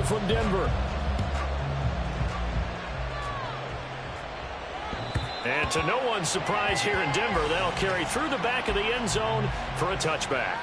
from Denver. And to no one's surprise here in Denver, they'll carry through the back of the end zone for a touchback.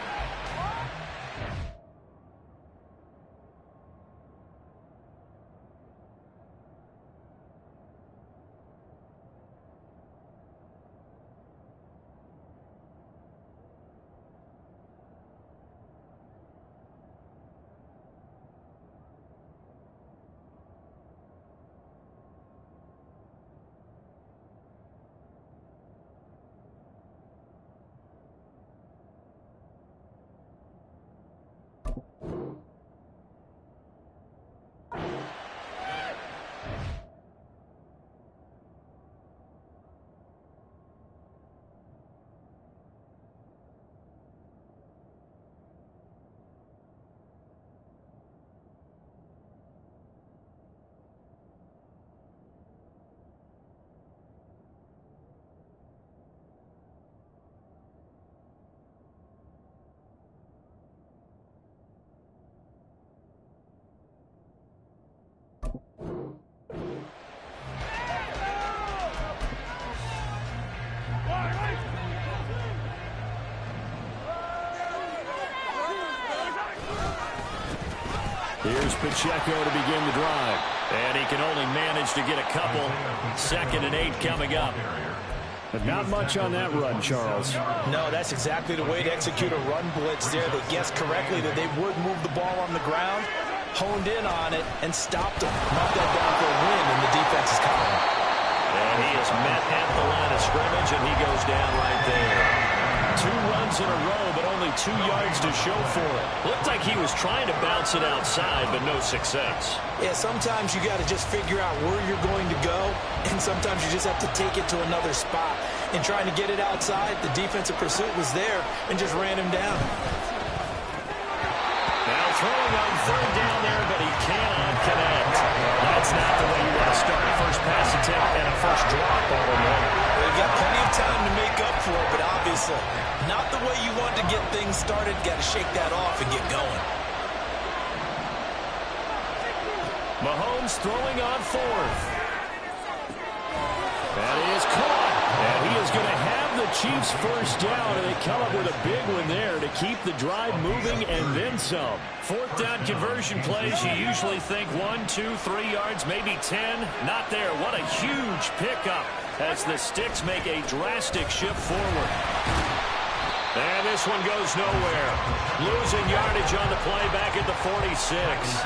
Here's Pacheco to begin the drive. And he can only manage to get a couple. 2nd and 8 coming up. But not much on that run, Charles. No, that's exactly the way to execute a run blitz there. They guessed correctly that they would move the ball on the ground, honed in on it, and stopped them. Knocked that down for a win in the defense's column. And he is met at the line of scrimmage, and he goes down right there. 2 runs in a row, but only 2 yards to show for it. Looked like he was trying to bounce it outside, but no success. Yeah, sometimes you got to just figure out where you're going to go, and sometimes you just have to take it to another spot. In trying to get it outside, the defensive pursuit was there and just ran him down. Now throwing on 3rd down there, but he cannot connect. That's not the way you want to start a first pass attempt and a first drop all in one. They've got plenty of time to make up for it, but obviously not the way you want to get things started. Got to shake that off and get going. Mahomes throwing on 4th. That is caught. And he is going to have the Chiefs first down, and they come up with a big one there to keep the drive moving and then some. 4th down conversion plays, you usually think 1, 2, 3 yards, maybe 10. Not there. What a huge pickup as the Sticks make a drastic shift forward. And this one goes nowhere. Losing yardage on the play back at the 46.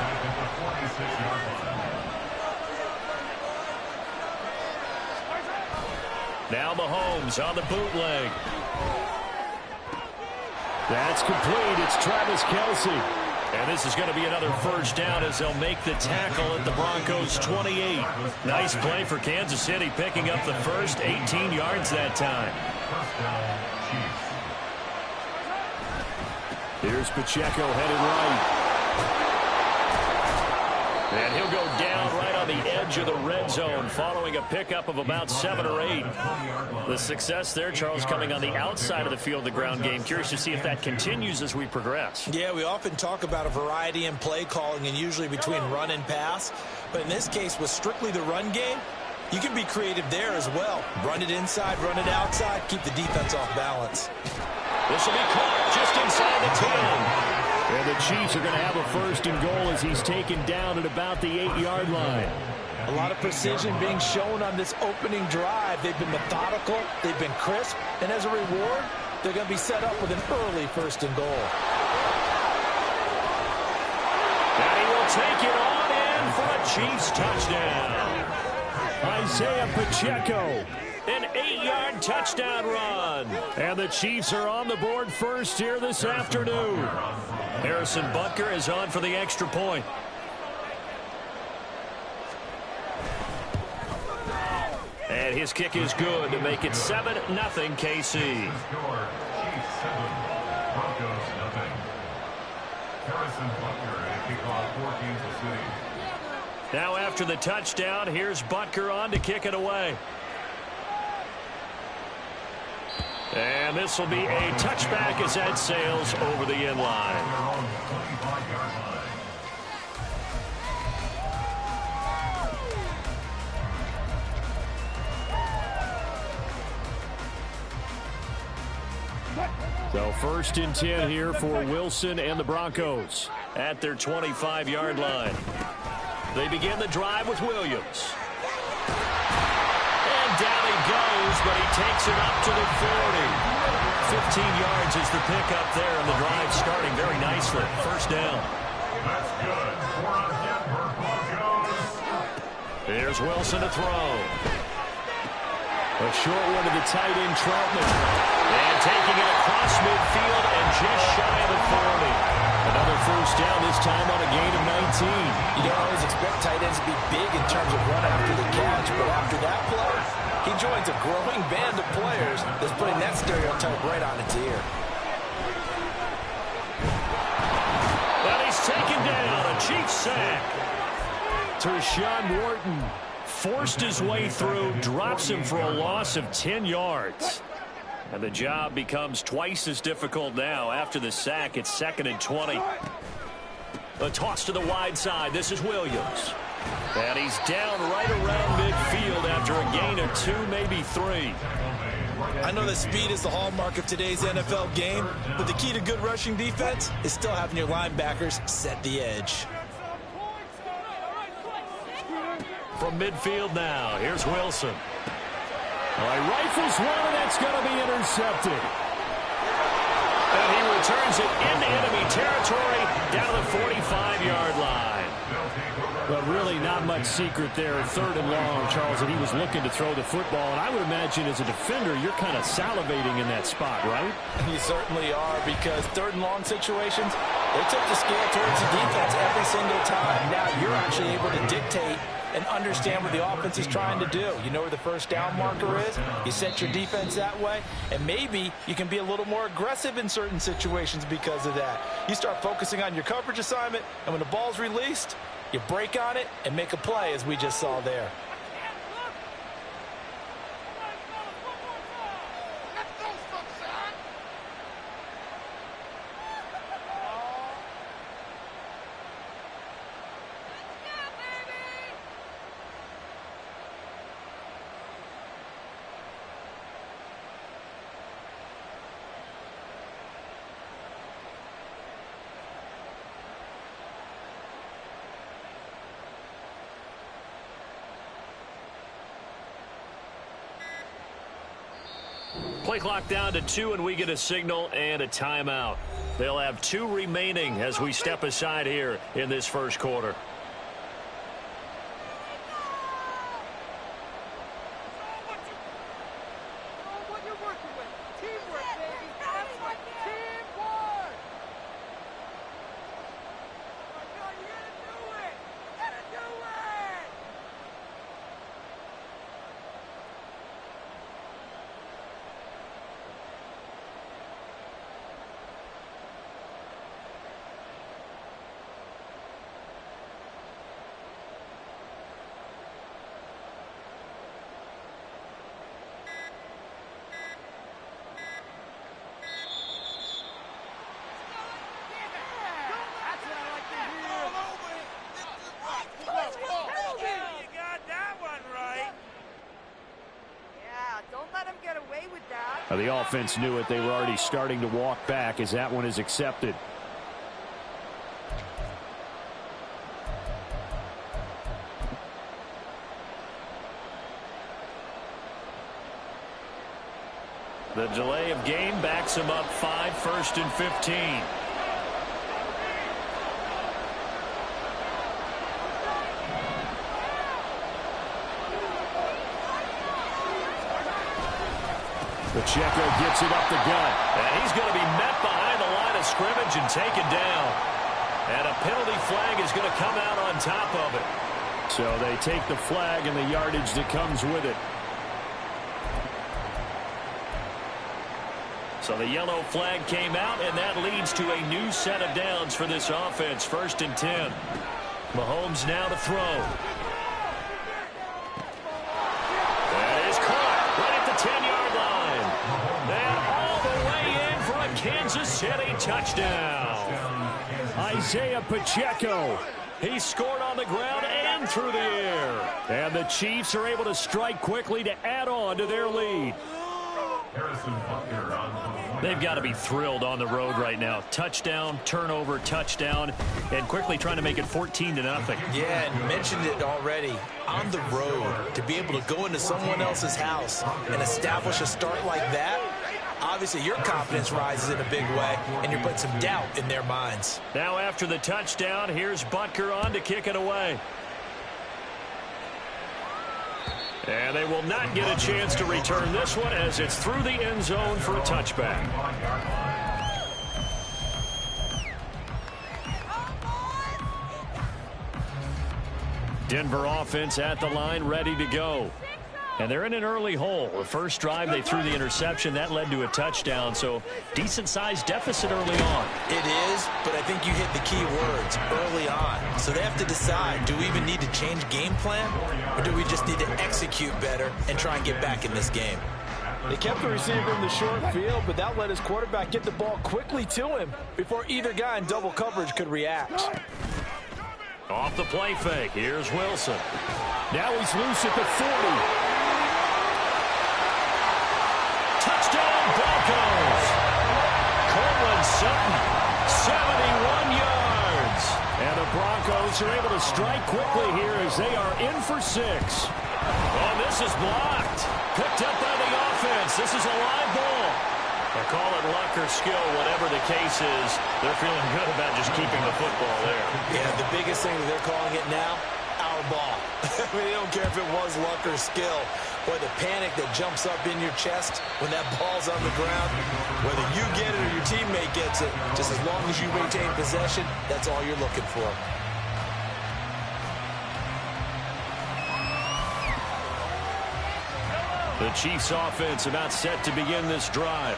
Now Mahomes on the bootleg. That's complete. It's Travis Kelce. And this is going to be another first down as they'll make the tackle at the Broncos' 28. Nice play for Kansas City, picking up the first 18 yards that time. Here's Pacheco headed right. And he'll go down right on the edge of the red zone following a pickup of about 7 or 8. The success there, Charles, coming on the outside of the field, the ground game. Curious to see if that continues as we progress. Yeah, we often talk about a variety in play calling and usually between run and pass. But in this case, with strictly the run game, you can be creative there as well. Run it inside, run it outside, keep the defense off balance. This will be caught just inside the 10. And the Chiefs are going to have a 1st and goal as he's taken down at about the 8-yard line. A lot of precision being shown on this opening drive. They've been methodical, they've been crisp, and as a reward, they're going to be set up with an early 1st and goal. And he will take it on in for a Chiefs touchdown. Isaiah Pacheco. An 8-yard touchdown run. And the Chiefs are on the board first here this afternoon. Harrison Butker is on for the extra point. And his kick is good to make it 7-0 KC. Now after the touchdown, here's Butker on to kick it away. And this will be a touchback as that sails over the end line. So 1st and 10 here for Wilson and the Broncos at their 25-yard line. They begin the drive with Williams. And down he goes, but he takes it up to the 40. 15 yards is the pickup there, and the drive starting very nicely. 1st down. That's good for a Denver Broncos. Here's Wilson to throw. A short one to the tight end, Troutman. And taking it across midfield and just shy of the 40. Another 1st down, this time on a gain of 19. You don't always expect tight ends to be big in terms of run after the catch, but after that play, he joins a growing band of players that's putting that stereotype right on its ear. And he's taken down, a Chiefs sack. Tershawn Wharton forced his way through, drops him for a loss of 10 yards. And the job becomes twice as difficult now after the sack. It's 2nd and 20. A toss to the wide side. This is Williams. And he's down right around midfield after a gain of 2, maybe 3. I know that speed is the hallmark of today's NFL game, but the key to good rushing defense is still having your linebackers set the edge. From midfield now, here's Wilson. Rifles one, and that's going to be intercepted. And he returns it into enemy territory down the 45-yard line. But really not much secret there. 3rd and long, Charles, and he was looking to throw the football. And I would imagine as a defender, you're kind of salivating in that spot, right? You certainly are, because 3rd and long situations, they tip the scale towards the defense every single time. Now you're actually able to dictate and understand what the offense is trying to do. You know where the 1st down marker is. You set your defense that way, and maybe you can be a little more aggressive in certain situations because of that. You start focusing on your coverage assignment, and when the ball's released, you break on it and make a play, as we just saw there. Play clock down to 2, and we get a signal and a timeout. They'll have 2 remaining as we step aside here in this 1st quarter. The offense knew it. They were already starting to walk back as that one is accepted. The delay of game backs him up 5, 1st and 15. Pacheco gets it up the gut. And he's going to be met behind the line of scrimmage and taken down. And a penalty flag is going to come out on top of it. So they take the flag and the yardage that comes with it. So the yellow flag came out, and that leads to a new set of downs for this offense. 1st and 10. Mahomes now to throw. That is caught right at the 10-yard line. And all the way in for a Kansas City touchdown. Isaiah Pacheco. He scored on the ground and through the air. And the Chiefs are able to strike quickly to add on to their lead. They've got to be thrilled on the road right now. Touchdown, turnover, touchdown, and quickly trying to make it 14-0. Yeah, and mentioned it already. On the road, to be able to go into someone else's house and establish a start like that, obviously your confidence rises in a big way, and you're putting some doubt in their minds. Now after the touchdown, here's Butker on to kick it away. And they will not get a chance to return this one as it's through the end zone for a touchback. Denver offense at the line, ready to go. And they're in an early hole. The first drive, they threw the interception. That led to a touchdown, so decent-sized deficit early on. It is, but I think you hit the key words, early on. So they have to decide, do we even need to change game plan, or do we just need to execute better and try and get back in this game? They kept the receiver in the short field, but that let his quarterback get the ball quickly to him before either guy in double coverage could react. Off the play fake, here's Wilson. Now he's loose at the 40. Touchdown, Broncos. Cortland Sutton, 71 yards. And the Broncos are able to strike quickly here as they are in for 6. Oh, this is blocked. Picked up by the offense. This is a live ball. They call it luck or skill, whatever the case is. They're feeling good about just keeping the football there. Yeah, the biggest thing that they're calling it now, our ball. I mean, they don't care if it was luck or skill. Boy, the panic that jumps up in your chest when that ball's on the ground, whether you get it or your teammate gets it, just as long as you maintain possession, that's all you're looking for. The Chiefs offense about set to begin this drive.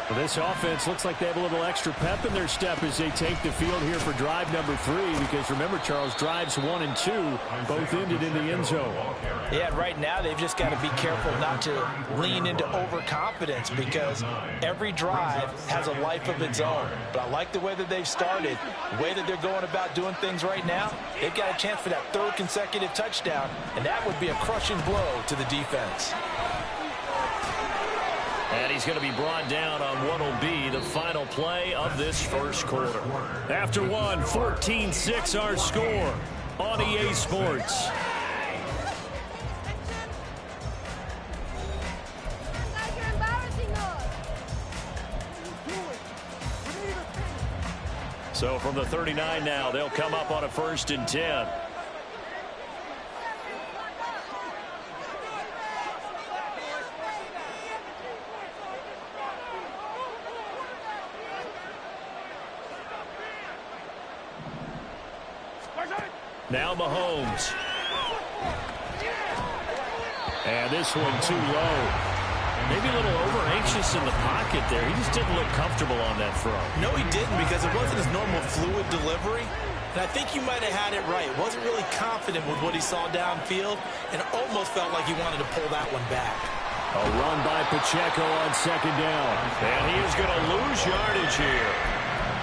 Well, this offense looks like they have a little extra pep in their step as they take the field here for drive number 3, because remember, Charles, drives 1 and 2 both ended in the end zone. Yeah, right now they've just got to be careful not to lean into overconfidence, because every drive has a life of its own. But I like the way that they've started, the way that they're going about doing things right now. They've got a chance for that 3rd consecutive touchdown, and that would be a crushing blow to the defense. And he's going to be brought down on what will be the final play of this first quarter. After one, 14-6 our score on EA Sports. So from the 39 now, they'll come up on a 1st and 10. Now Mahomes. And this one too low. Maybe a little over-anxious in the pocket there. He just didn't look comfortable on that throw. No, he didn't, because it wasn't his normal fluid delivery. And I think you might have had it right. Wasn't really confident with what he saw downfield, and almost felt like he wanted to pull that one back. A run by Pacheco on 2nd down. And he is going to lose yardage here.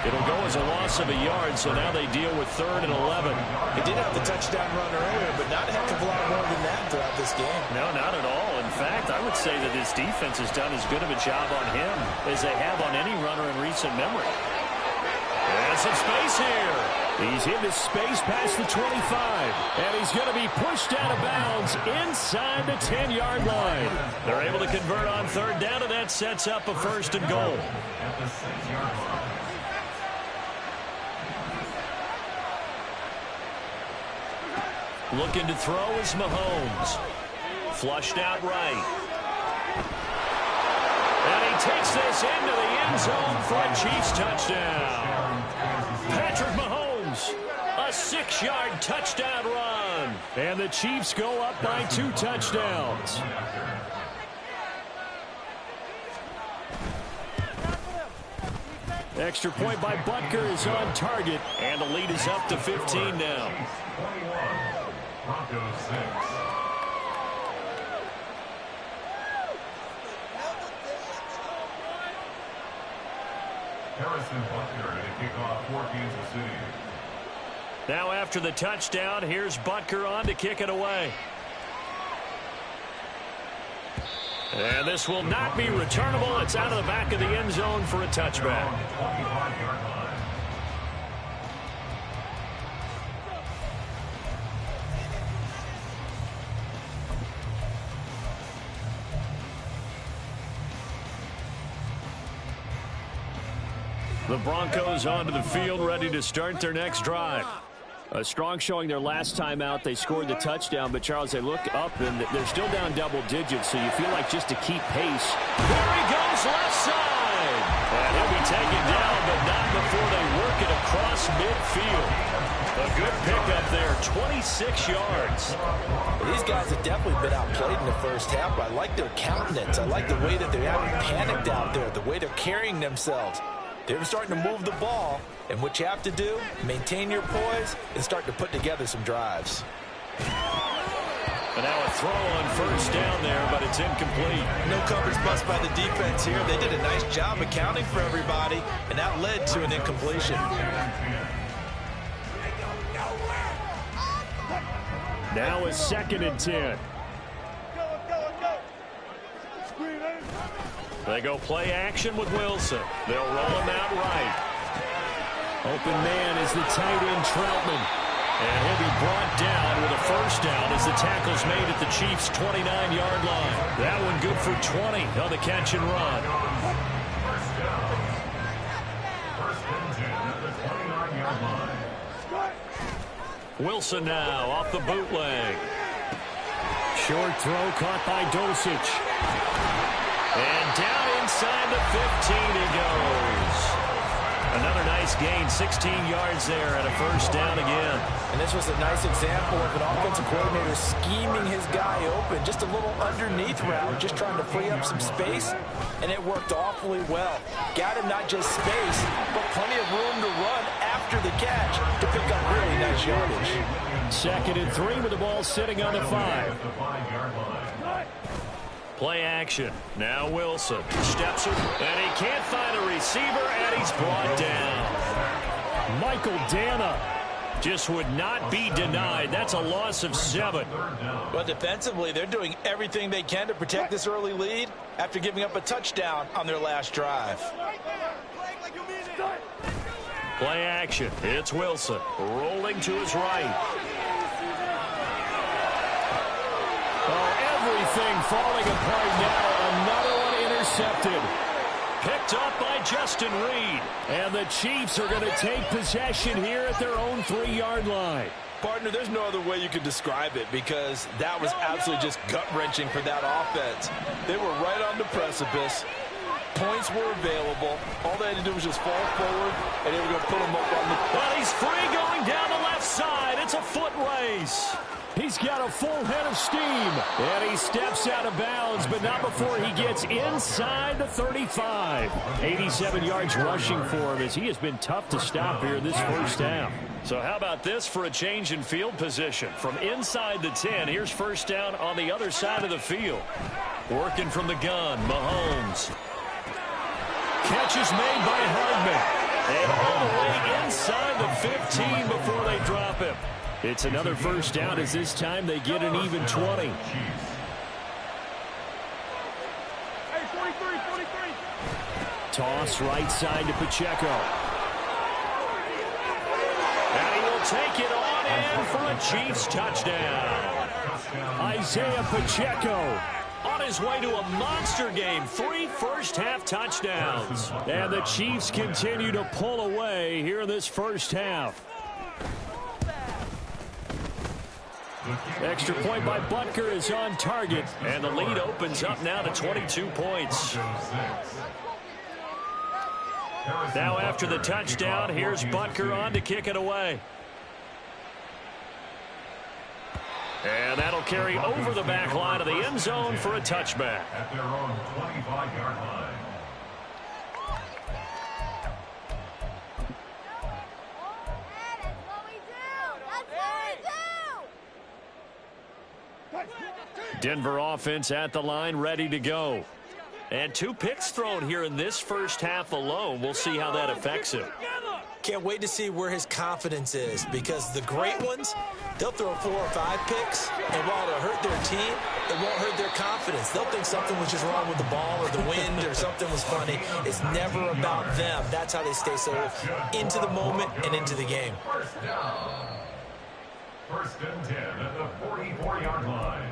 It'll go as a loss of a yard, so now they deal with 3rd and 11. He did have the touchdown run earlier, but not a heck of a lot more than that throughout this game. No, not at all. In fact, I would say that this defense has done as good of a job on him as they have on any runner in recent memory. And some space here. He's in the space past the 25, and he's going to be pushed out of bounds inside the 10-yard line. They're able to convert on 3rd down, and that sets up a 1st and goal. Looking to throw is Mahomes. Flushed out right. And he takes this into the end zone for a Chiefs touchdown. Patrick Mahomes, a 6-yard touchdown run. And the Chiefs go up by 2 touchdowns. Extra point by Butker is on target, and the lead is up to 15 now. Broncos 6. Harrison Butker to kick off for Kansas City. Now after the touchdown, here's Butker on to kick it away. And this will not be returnable. It's out of the back of the end zone for a touchback. The Broncos onto the field, ready to start their next drive. A strong showing their last time out. They scored the touchdown, but, Charles, they look up, and they're still down double digits, so you feel like just to keep pace. There he goes, left side. And he'll be taken down, but not before they work it across midfield. A good pickup there, 26 yards. Well, these guys have definitely been outplayed in the first half, but I like their countenance. I like the way that they haven't panicked out there, the way they're carrying themselves. They're starting to move the ball, and what you have to do, maintain your poise and start to put together some drives. And now a throw on first down there, but it's incomplete. No coverage bust by the defense here. They did a nice job accounting for everybody, and that led to an incompletion. Now a 2nd and 10. They go play action with Wilson. They'll roll him out right. Open man is the tight end Troutman. And he'll be brought down with a first down as the tackle's made at the Chiefs' 29-yard line. That one good for 20 on the catch and run. Wilson now off the bootleg. Short throw caught by Dosich. And down inside the 15 he goes. Another nice gain, 16 yards there and a first down again. And this was a nice example of an offensive coordinator scheming his guy open. Just a little underneath route, just trying to free up some space. And it worked awfully well. Got him not just space, but plenty of room to run after the catch to pick up really nice yardage. 2nd and 3 with the ball sitting on the 5. Play action. Now Wilson steps it, and he can't find a receiver, and he's brought down. Michael Dana just would not be denied. That's a loss of 7. But defensively, they're doing everything they can to protect this early lead after giving up a touchdown on their last drive. Play action. It's Wilson rolling to his right. Everything falling apart now. Another one intercepted. Picked up by Justin Reed. And the Chiefs are going to take possession here at their own 3-yard line. Partner, there's no other way you could describe it because that was absolutely just gut-wrenching for that offense. They were right on the precipice. Points were available. All they had to do was just fall forward, and they were going to put them up on the... Well, he's free going down the left side. It's a foot race. He's got a full head of steam. And he steps out of bounds, but not before he gets inside the 35. 87 yards rushing for him as he has been tough to stop here in this first half. So how about this for a change in field position? From inside the 10, here's first down on the other side of the field. Working from the gun, Mahomes. Catch is made by Hardman. And all the way inside the 15 before they drop him. It's another first down as this time they get an even 20. Toss right side to Pacheco. And he will take it on in for a Chiefs touchdown. Isaiah Pacheco on his way to a monster game. 3 first-half touchdowns. And the Chiefs continue to pull away here in this first half. Extra point by Butker is on target, and the lead opens up now to 22 points. Now after the touchdown, here's Butker on to kick it away. And that'll carry over the back line of the end zone for a touchback. At their own 25-yard line. Denver offense at the line, ready to go. And 2 picks thrown here in this first half alone. We'll see how that affects him. Can't wait to see where his confidence is, because the great ones, they'll throw 4 or 5 picks, and while it'll hurt their team, it won't hurt their confidence. They'll think something was just wrong with the ball or the wind or something was funny. It's never about them. That's how they stay so into the moment and into the game. First down. First and 10 at the 44-yard line.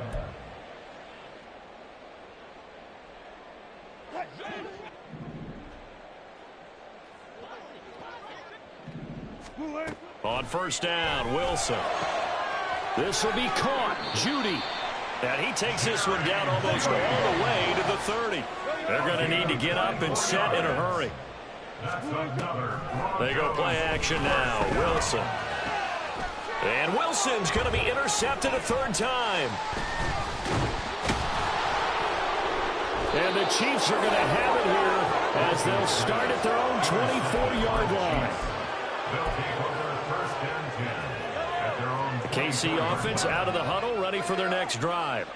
On first down, Wilson. This will be caught. Judy. And he takes this one down almost all the way to the 30. They're going to need to get up and set in a hurry. They go play action now. Wilson. And Wilson's going to be intercepted a third time. And the Chiefs are going to have it here as they'll start at their own 24-yard line. The KC offense out of the huddle, ready for their next drive.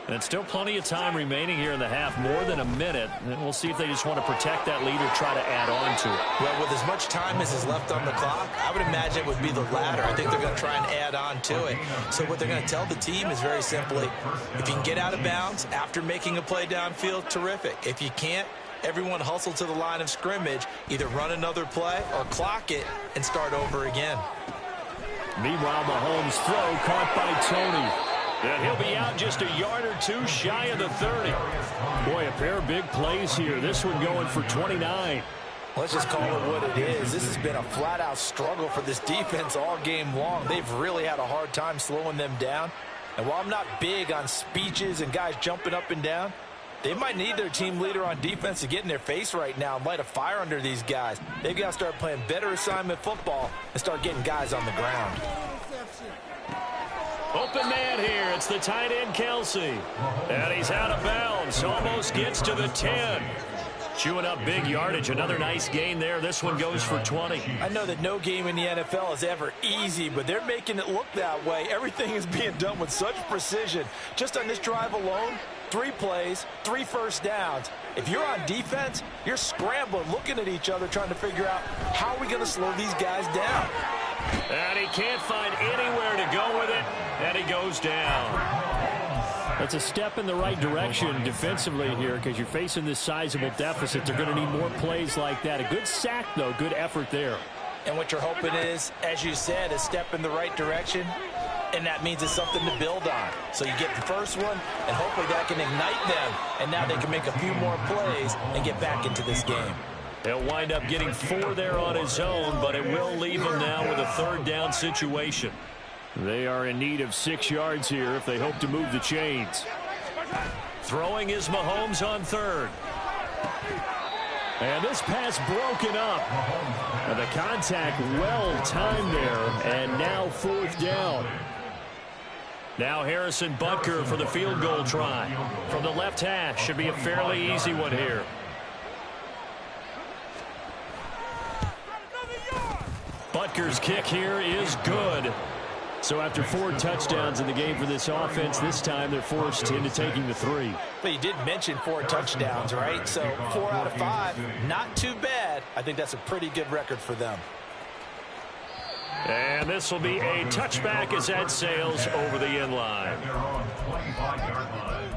And still plenty of time remaining here in the half, more than a minute. And we'll see if they just want to protect that lead or try to add on to it. Well, with as much time as is left on the clock, I would imagine it would be the latter. I think they're going to try and add on to it. So what they're going to tell the team is very simply, if you can get out of bounds after making a play downfield, terrific. If you can't, everyone hustle to the line of scrimmage, either run another play or clock it and start over again. Meanwhile, Mahomes' throw caught by Tony. And he'll be out just a yard or two shy of the 30. Boy, a pair of big plays here. This one going for 29. Let's just call it what it is. This has been a flat-out struggle for this defense all game long. They've really had a hard time slowing them down. And while I'm not big on speeches and guys jumping up and down, they might need their team leader on defense to get in their face right now and light a fire under these guys. They've got to start playing better assignment football and start getting guys on the ground. Open man here. It's the tight end, Kelsey. And he's out of bounds. Almost gets to the 10. Chewing up big yardage. Another nice gain there. This one goes for 20. I know that no game in the NFL is ever easy, but they're making it look that way. Everything is being done with such precision. Just on this drive alone, 3 plays, 3 first downs. If you're on defense, you're scrambling, looking at each other, trying to figure out how are we going to slow these guys down. And he can't find anywhere to go with it, and he goes down. That's a step in the right direction defensively here because you're facing this sizable deficit. They're going to need more plays like that. A good sack, though. Good effort there. And what you're hoping is, as you said, a step in the right direction, and that means it's something to build on. So you get the first one, and hopefully that can ignite them, and now they can make a few more plays and get back into this game. He'll wind up getting 4 there on his own, but it will leave him now with a third down situation. They are in need of 6 yards here if they hope to move the chains. Throwing is Mahomes on third. And this pass broken up. And the contact well timed there, and now 4th down. Now Harrison Butker for the field goal try. From the left hash, should be a fairly easy one here. Butker's kick here is good. So after 4 touchdowns in the game for this offense, this time they're forced into taking the 3. But you did mention 4 touchdowns, right? So 4 out of 5, not too bad. I think that's a pretty good record for them. And this will be a touchback as that sails over the end line. They're on 25-yard line.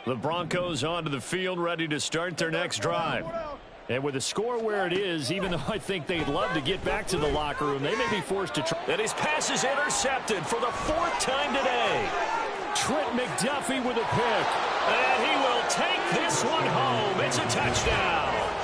The Broncos onto the field, ready to start their next drive. And with the score where it is, even though I think they'd love to get back to the locker room, they may be forced to try. And his pass is intercepted for the 4th time today. Trent McDuffie with a pick. And he will take this one home. It's a touchdown.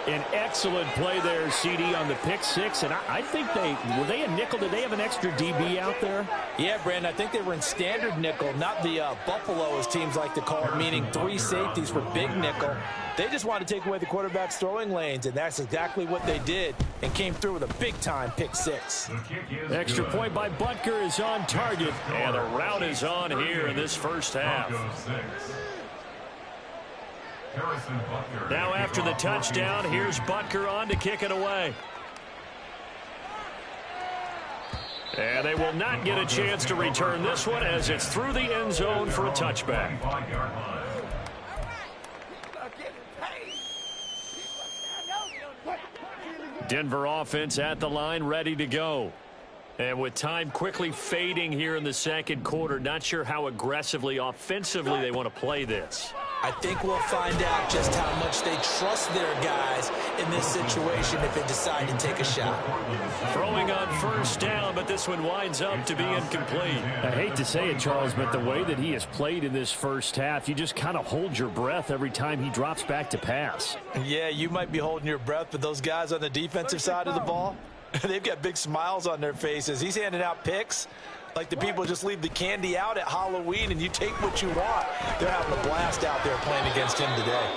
An excellent play there, CD, on the pick 6. And I think were they a nickel? Did they have an extra DB out there? Yeah, Brandon, I think they were in standard nickel, not the Buffalo, as teams like to call it, meaning 3 safeties for big nickel. They just wanted to take away the quarterback's throwing lanes, and that's exactly what they did and came through with a big-time pick 6. Extra point by Butker is on target, and the route is on here in this first half. Now after the touchdown, here's Butker on to kick it away. And they will not get a chance to return this one as it's through the end zone for a touchback. Denver offense at the line, ready to go. And with time quickly fading here in the second quarter, not sure how aggressively, offensively they want to play this. I think we'll find out just how much they trust their guys in this situation if they decide to take a shot. Throwing on first down, but this one winds up to be incomplete. I hate to say it, Charles, but the way that he has played in this first half, you just kind of hold your breath every time he drops back to pass. Yeah, you might be holding your breath, but those guys on the defensive side of the ball, they've got big smiles on their faces. He's handing out picks like the people just leave the candy out at Halloween and you take what you want. They're having a blast out there playing against him today.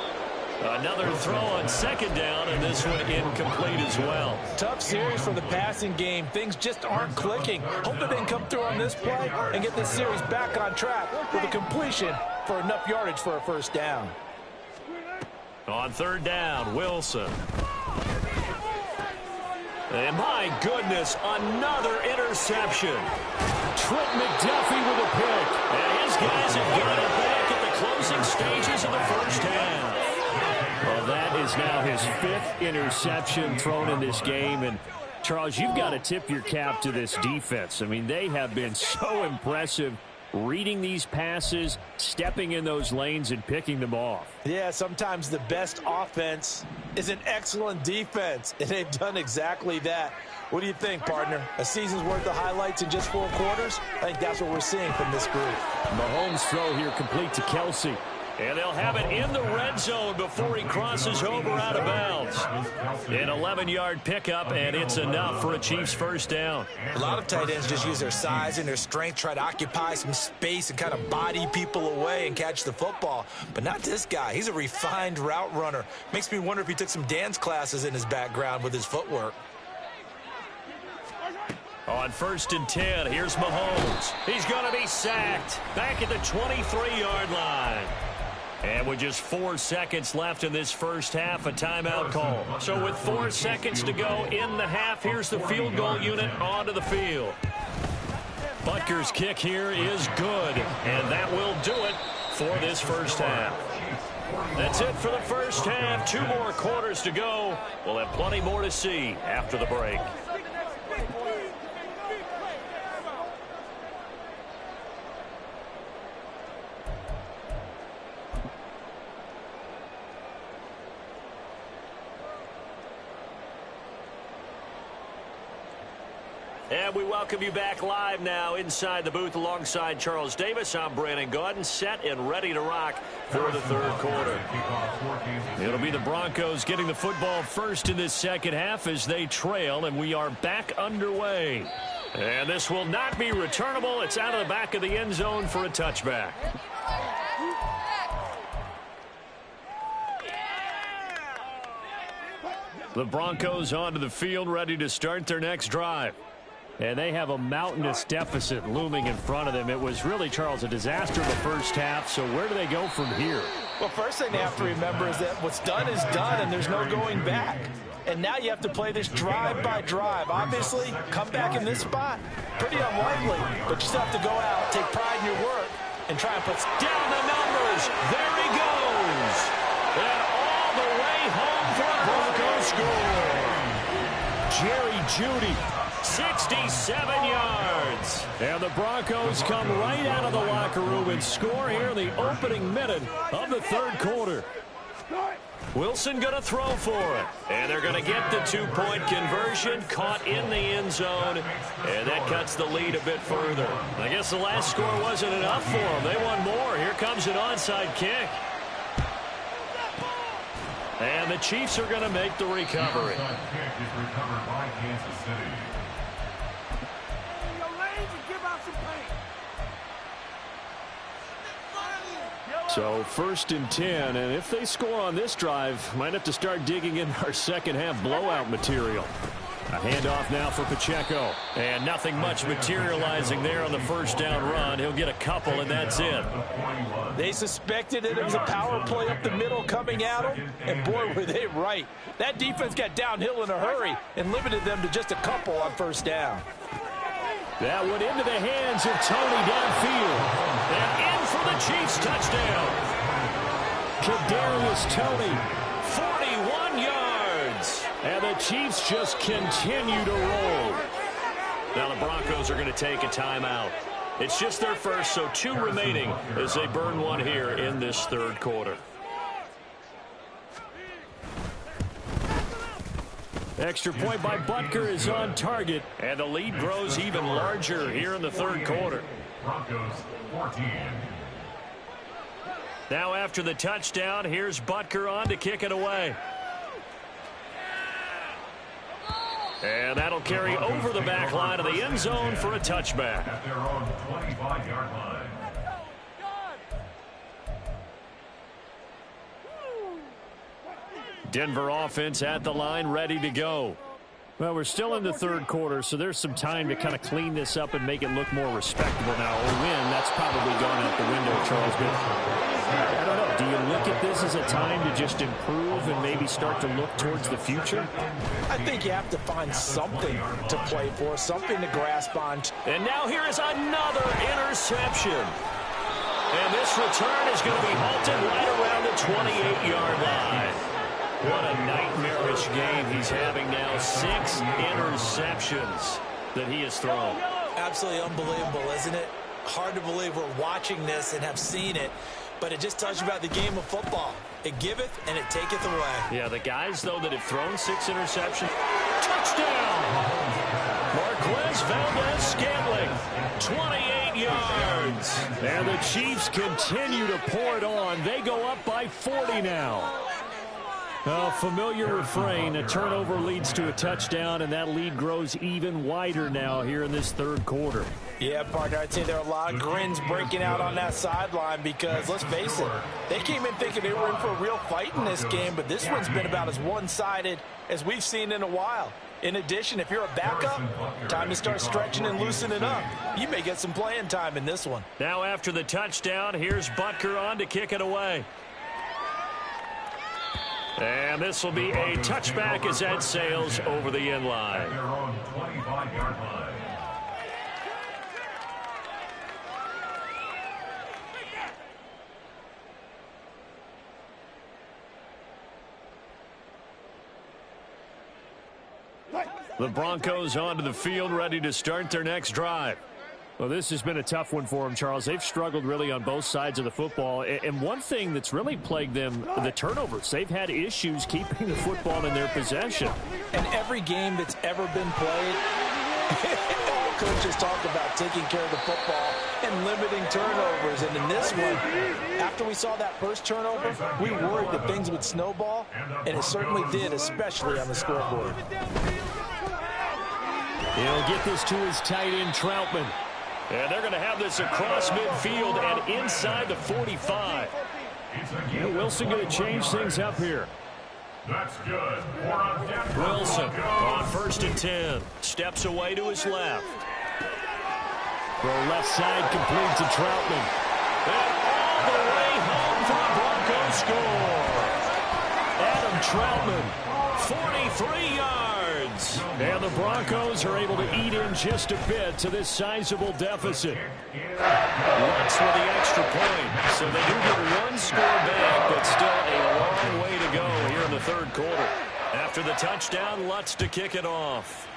Another throw on second down, and this one incomplete as well. Tough series for the passing game. Things just aren't clicking. Hopefully they can come through on this play and get this series back on track with a completion for enough yardage for a first down. On third down, Wilson. And my goodness, another interception. Trent McDuffie with a pick. And his guys have got it back at the closing stages of the first half. Well, that is now his 5th interception thrown in this game. And, Charles, you've got to tip your cap to this defense. I mean, they have been so impressive reading these passes, stepping in those lanes, and picking them off. Yeah, sometimes the best offense is an excellent defense, and they've done exactly that. What do you think, partner? A season's worth of highlights in just 4 quarters? I think that's what we're seeing from this group. Mahomes' throw here complete to Kelsey. And they'll have it in the red zone before he crosses over out of bounds. An 11-yard pickup, and it's enough for a Chiefs first down. A lot of tight ends just use their size and their strength, try to occupy some space and kind of body people away and catch the football. But not this guy. He's a refined route runner. Makes me wonder if he took some dance classes in his background with his footwork. On 1st and 10, here's Mahomes. He's going to be sacked back at the 23-yard line. And with just 4 seconds left in this first half, a timeout call. So with 4 seconds to go in the half, here's the field goal unit onto the field. Butker's kick here is good, and that will do it for this first half. That's it for the first half. 2 more quarters to go. We'll have plenty more to see after the break. And we welcome you back live now inside the booth alongside Charles Davis. I'm Brandon Gaudin, set and ready to rock for the third quarter. It'll be the Broncos getting the football first in this second half as they trail, and we are back underway. And this will not be returnable. It's out of the back of the end zone for a touchback. The Broncos onto the field, ready to start their next drive. And they have a mountainous deficit looming in front of them. It was really, Charles, a disaster in the first half. So where do they go from here? Well, first thing they have to remember is that what's done is done, and there's no going back. And now you have to play this drive by drive. Obviously, come back in this spot, pretty unlikely. But you still have to go out, take pride in your work, and try and put down the numbers. There he goes. And all the way home for a Broncos score. Jerry Jeudy. 67 yards. And the Broncos come right out of the locker room and score here in the opening minute of the third quarter. Wilson going to throw for it. And they're going to get the 2-point conversion, caught in the end zone. And that cuts the lead a bit further. I guess the last score wasn't enough for them. They want more. Here comes an onside kick. And the Chiefs are going to make the recovery. So 1st and 10, and if they score on this drive, might have to start digging in our second half blowout material. A handoff now for Pacheco. And nothing much materializing there on the first down run. He'll get a couple, and that's it. They suspected that it was a power play up the middle coming at them, and boy, were they right. That defense got downhill in a hurry and limited them to just a couple on first down. That went into the hands of Tony downfield. And in for the Chiefs touchdown. Kadarius Toney, 41 yards. And the Chiefs just continue to roll. Now the Broncos are going to take a timeout. It's just their first, so 2 remaining as they burn one here in this third quarter. Extra point by Butker is on target, and the lead grows even larger here in the third quarter. Broncos 14. Now after the touchdown, here's Butker on to kick it away. And that'll carry over the back line of the end zone for a touchback. At their own 25-yard line. Denver offense at the line, ready to go. Well, we're still in the third quarter, so there's some time to kind of clean this up and make it look more respectable now. A win, that's probably gone out the window, Charles. But I don't know. Do you look at this as a time to just improve and maybe start to look towards the future? I think you have to find something to play for, something to grasp on. And now here is another interception. And this return is going to be halted right around the 28-yard line. What a nightmarish game he's having now. 6 interceptions that he has thrown. Absolutely unbelievable, isn't it? Hard to believe we're watching this and have seen it, but it just tells you about the game of football. It giveth and it taketh away. Yeah, the guys, though, that have thrown 6 interceptions. Touchdown! Marquez Valdez-Scantling, 28 yards. And the Chiefs continue to pour it on. They go up by 40 now. A familiar refrain. A turnover leads to a touchdown, and that lead grows even wider now here in this third quarter. Yeah, partner, I'd say there are a lot of grins breaking out on that sideline because, let's face it, they came in thinking they were in for a real fight in this game, but this one's been about as one-sided as we've seen in a while. In addition, if you're a backup, time to start stretching and loosening up. You may get some playing time in this one. Now after the touchdown, here's Butker on to kick it away. And this will be a touchback as that sails over the end line. At their own 25-yard line. The Broncos onto the field, ready to start their next drive. Well, this has been a tough one for them, Charles. They've struggled really on both sides of the football. And one thing that's really plagued them, the turnovers. They've had issues keeping the football in their possession. And every game that's ever been played, all coaches talk about taking care of the football and limiting turnovers. And in this one, after we saw that first turnover, we worried that things would snowball, and it certainly did, especially on the scoreboard. He'll get this to his tight end, Troutman. And they're going to have this across midfield and inside the 45. Wilson going to change things up here. That's good. Wilson on 1st and 10. Steps away to his left. Throw left side complete to Troutman. And all the way home for a Bronco score. Adam Troutman, 43 yards. And the Broncos are able to eat in just a bit to this sizable deficit. Lutz with the extra point. So they do get one score back, but still a long way to go here in the third quarter. After the touchdown, Lutz to kick it off.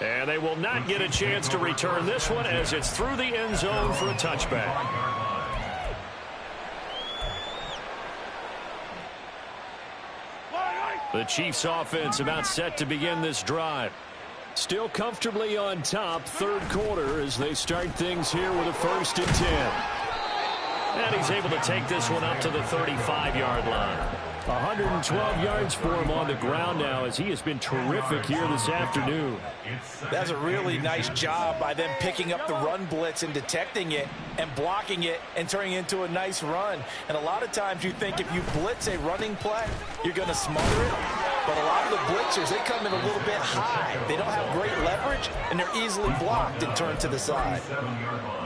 And they will not get a chance to return this one as it's through the end zone for a touchback. The Chiefs offense about set to begin this drive. Still comfortably on top, third quarter as they start things here with a 1st and 10. And he's able to take this one up to the 35-yard line. 112 yards for him on the ground now as he has been terrific here this afternoon. That's a really nice job by them picking up the run blitz and detecting it and blocking it and turning it into a nice run. And a lot of times you think if you blitz a running play, you're going to smother it. But a lot of the blitzers, they come in a little bit high. They don't have great leverage, and they're easily blocked and turned to the side.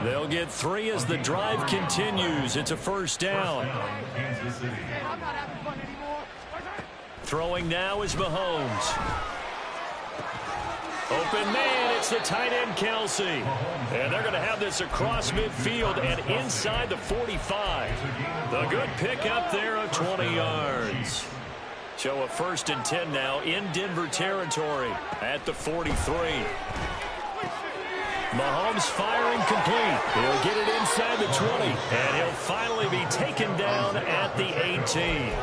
They'll get 3 as the drive continues. It's a 1st down. Throwing now is Mahomes. Open man, it's the tight end, Kelsey. And they're going to have this across midfield and inside the 45. The good pickup there of 20 yards. So a 1st and 10 now in Denver territory at the 43. Mahomes firing complete. He'll get it inside the 20, and he'll finally be taken down at the 18.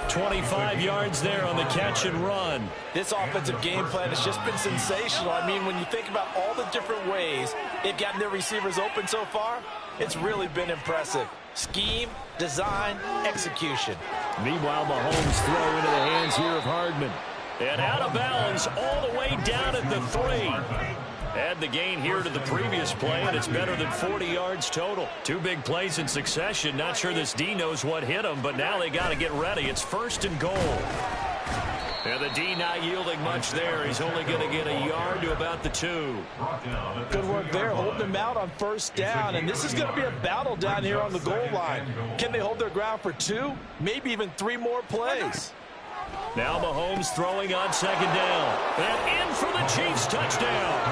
25 yards there on the catch and run. This offensive game plan has just been sensational. I mean, when you think about all the different ways they've gotten their receivers open so far, it's really been impressive. Scheme, design, execution. Meanwhile, Mahomes throw into the hands here of Hardman. And out of bounds all the way down at the 3. Add the gain here to the previous play, and it's better than 40 yards total. 2 big plays in succession. Not sure this D knows what hit him, but now they got to get ready. It's 1st and goal. And the D not yielding much there. He's only going to get a yard to about the 2. Good work there, holding them out on 1st down. And this is going to be a battle down here on the goal line. Can they hold their ground for 2, maybe even 3 more plays? Now Mahomes throwing on 2nd down. And in for the Chiefs touchdown.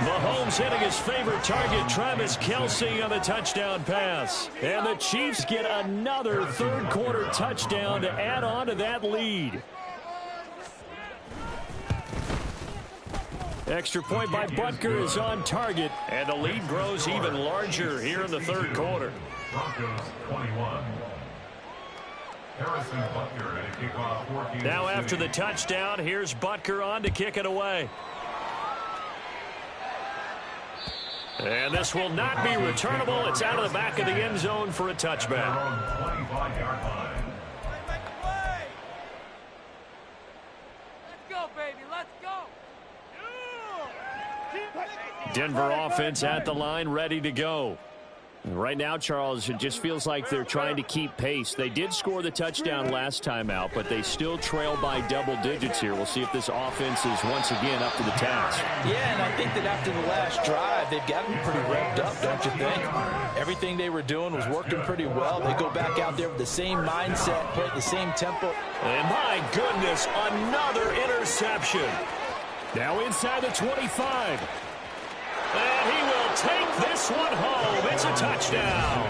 Mahomes hitting his favorite target, Travis Kelce, on the touchdown pass. And the Chiefs get another 3rd quarter touchdown to add on to that lead. Extra point by Butker is on target, and the lead grows even larger here in the 3rd quarter. Broncos 21. Harrison Butker at a kickoff for Now after the touchdown, here's Butker on to kick it away. And this will not be returnable. It's out of the back of the end zone for a touchback. 25-yard line. Let's go, baby. Let's go. Denver offense at the line, ready to go. Right now, Charles, it just feels like they're trying to keep pace. They did score the touchdown last time out, but they still trail by double digits here. We'll see if this offense is once again up to the task. Yeah, and I think that after the last drive, they've gotten pretty revved up, don't you think? Everything they were doing was working pretty well. They go back out there with the same mindset, play at the same tempo. And my goodness, another interception. Now inside the 25. And he will take this one home. It's a touchdown.